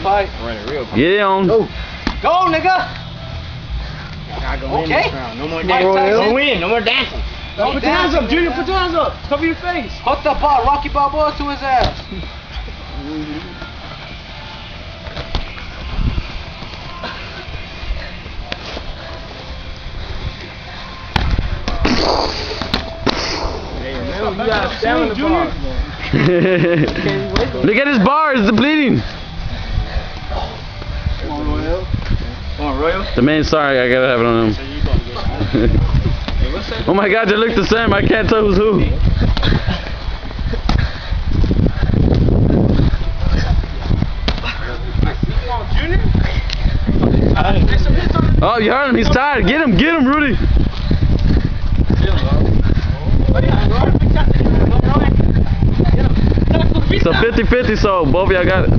fight. Get on. Go, nigga. Okay. No more dancing. Don't win. No more dancing. Put your hands up, Junior. Put your hands up. Cover your face. Put the ball, Rocky Balboa to his ass. You got stamina bars. Look at his bars, it's bleeding. Come on, Royal. Come on, Royal. The man, sorry, I gotta have it on him. Oh my God, they look the same. I can't tell who's who. Oh, you heard him. He's tired. Get him, Rudy. It's a 50-50, so both of y'all got it.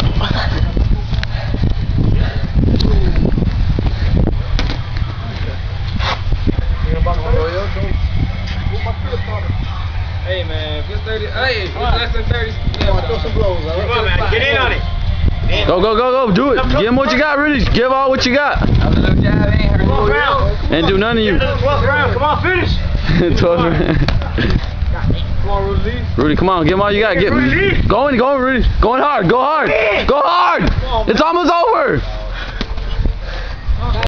Hey man, if it's 30, hey, if it's less than 30, throw some blows. Come on, man, get in on it. Go, do it. Give him what you got, Rudy. Give all what you got. And do none of you. 12th round, come on, finish. 12th round. Come on, Rudy. Rudy, come on, give him all you got. Go in, Rudy. Going hard. Go hard. It's almost over.